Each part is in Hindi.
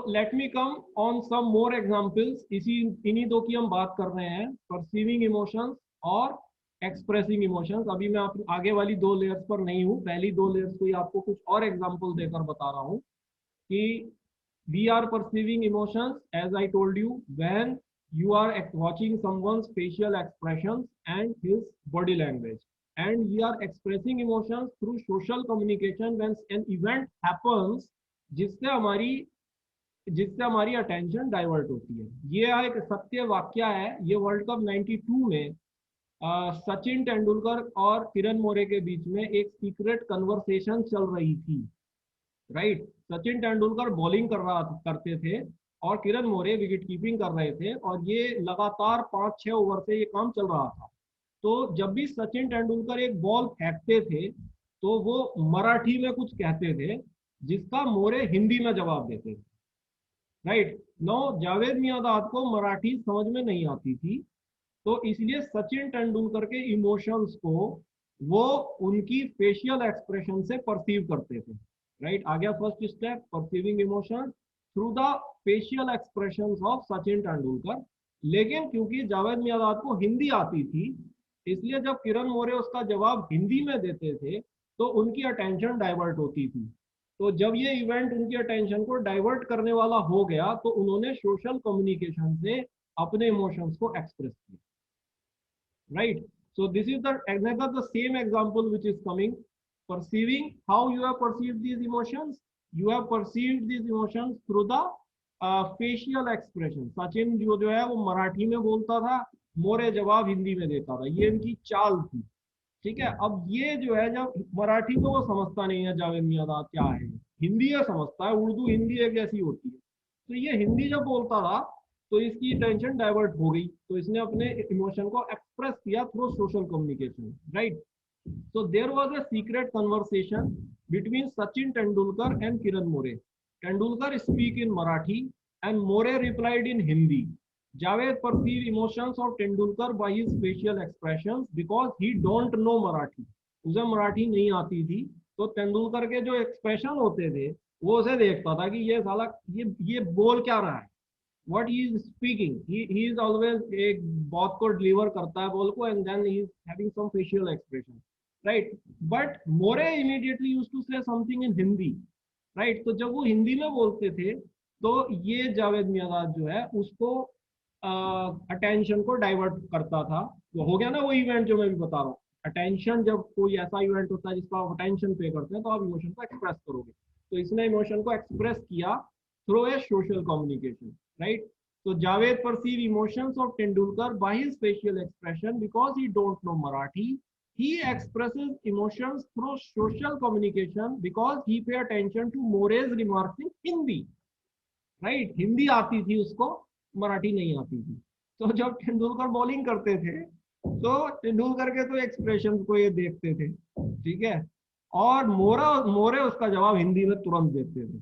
Late me come on some more examples. इन्हीं दो की हम बात कर रहे हैं, परसीविंग इमोशंस और एक्सप्रेसिंग इमोशंस। अभी मैं आप आगे वाली दो लेयर्स पर नहीं हूँ, पहली दो लेयर्स को ही आपको कुछ और एग्जांपल देकर बता रहा हूँ कि we are perceiving emotions, as I told you, when you are watching someone's facial expressions and his body language, and we are expressing emotions through social communication when an event happens जिससे हमारी अटेंशन डाइवर्ट होती है। ये एक सत्य वाक्य है। ये वर्ल्ड कप 92 में सचिन तेंदुलकर और किरण मोरे के बीच में एक सीक्रेट कन्वर्सेशन चल रही थी, राइट। सचिन तेंदुलकर बॉलिंग करते थे और किरण मोरे विकेट कीपिंग कर रहे थे, और ये लगातार 5-6 ओवर से ये काम चल रहा था। तो जब भी सचिन तेंदुलकर एक बॉल फेंकते थे तो वो मराठी में कुछ कहते थे जिसका मोरे हिंदी में जवाब देते थे, राइट। नो, जावेद मियांदाद को मराठी समझ में नहीं आती थी, तो इसलिए सचिन तेंदुलकर के इमोशंस को वो उनकी फेशियल एक्सप्रेशन से परसीव करते थे, राइट। आ गया first step, perceiving emotion through the facial expressions of Sachin Tendulkar. लेकिन क्योंकि जावेद मियांदाद को हिंदी आती थी, इसलिए जब किरण मोरे उसका जवाब हिंदी में देते थे तो उनकी अटेंशन डाइवर्ट होती थी। तो जब ये इवेंट उनकी अटेंशन को डाइवर्ट करने वाला हो गया तो उन्होंने सोशल कम्युनिकेशन से अपने इमोशंस को एक्सप्रेस किया, right? So this is the same example which is coming. Perceiving, how you have perceived these emotions? You have perceived these emotions through the facial expression. Sachin जो है वो मराठी में बोलता था, मोरे जवाब हिंदी में देता था, ये इनकी चाल थी, ठीक है। अब ये जो है, जब मराठी को वो समझता नहीं है जावेद मियांदाद क्या है, हिंदी है समझता है, उर्दू हिंदी एक जैसी होती है, तो ये हिंदी जब बोलता था तो इसकी टेंशन डाइवर्ट हो गई, तो इसने अपने इमोशन को एक्सप्रेस किया through social communication, right. So there was a secret conversation between Sachin Tendulkar and Kiran More. Tendulkar speak in Marathi and More replied in Hindi. Javed perceived emotions of Tendulkar by his facial expressions because he don't know Marathi. उसे मराठी नहीं आती थी, तो तेंदुलकर के जो एक्सप्रेशन होते थे वो उसे देखता था कि ये साला ये बोल क्या रहा है, what he is speaking. He is always एक बात को डिलीवर करता है बॉल को, and then he is having some facial expression, right? But More immediately used to say something in Hindi, right? तो जब वो हिंदी में बोलते थे तो ये जावेद मियांदाद जो है उसको अटेंशन को डाइवर्ट करता था। तो हो गया ना वो इवेंट जो मैं भी बता रहा हूँ। अटेंशन, जब कोई ऐसा इवेंट होता है जिसको आप अटेंशन पे करते हैं तो आप इमोशन को एक्सप्रेस करोगे, तो इसने इमोशन को एक्सप्रेस किया through a social communication, right. So Javed perceive emotions of Tendulkar by his facial expression because he don't know Marathi. He expresses emotions through social communication because he pay attention to More's remarks in Hindi. Right? Hindi आती थी उसको, मराठी नहीं आती थी। तो जब तेंदुलकर बॉलिंग करते थे तो तेंदुलकर के तो एक्सप्रेशन को ये देखते थे, ठीक है, और मोरे उसका जवाब हिंदी में तुरंत देते थे।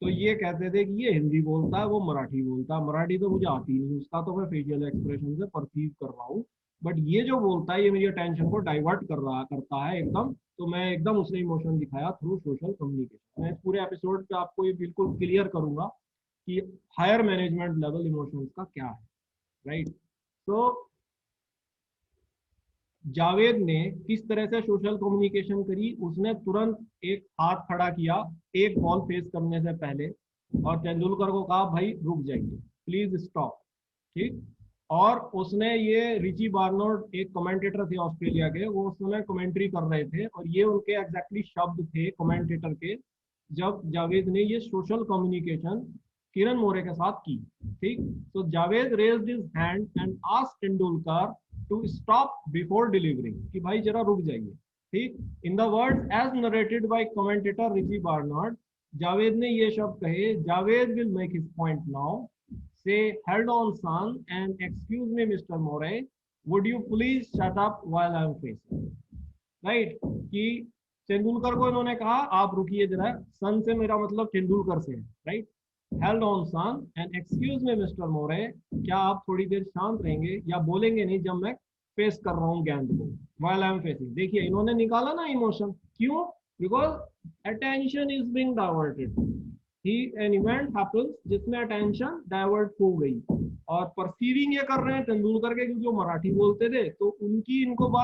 तो ये कहते थे कि ये हिंदी बोलता है, वो मराठी बोलता है, मराठी तो मुझे आती नहीं, उसका तो मैं फेशियल एक्सप्रेशन से परसीव कर रहा हूँ, बट ये जो बोलता है ये मेरी अटेंशन को डाइवर्ट करता है एकदम। तो मैं एकदम उसने इमोशन दिखाया थ्रू सोशल कम्युनिकेशन। मैं इस पूरे एपिसोड पे आपको ये बिल्कुल क्लियर करूंगा कि हायर मैनेजमेंट लेवल इमोशंस का क्या है, राइट। तो जावेद ने किस तरह से सोशल कम्युनिकेशन करी, उसने तुरंत एक हाथ खड़ा किया एक बॉल फेस करने से पहले और तेंदुलकर को कहा भाई रुक जाइए, प्लीज स्टॉप, ठीक। और उसने ये रिची बार्नोट एक कमेंटेटर थे ऑस्ट्रेलिया के, वो उस समय कमेंट्री कर रहे थे और ये उनके एग्जैक्टली शब्द थे कमेंटेटर के, जब जावेद ने ये सोशल कम्युनिकेशन किरण मोरे के साथ की, ठीक। तो Javed raised his hand and asked Tendulkar to stop before delivering, कि भाई जरा रुक जाइए, ठीक। In the words as narrated by commentator Richie Barnard, Javed ने ये शब्द कहे, Javed will make his point now, say held on son and excuse me mister More, would you please shut up while I am facing, right. कि तेंदुलकर को इन्होंने कहा आप रुकिए जरा, सन से मेरा मतलब तेंदुलकर से है, right. Held on son and excuse me mister More, क्या आप थोड़ी देर शांत रहेंगे या बोलेंगे नहीं जब मैं फेस कर रहा हूँ गेंद को, व्हाइल आई एम फेसिंग। देखिए इन्होंने निकाला ना इमोशन, क्यों? Because attention is being diverted, an event happens जिसमें अटेंशन डाइवर्ट हो गई, और परसीविंग ये कर रहे हैं तेंदुलकर के, क्योंकि वो मराठी बोलते थे तो उनकी इनको बात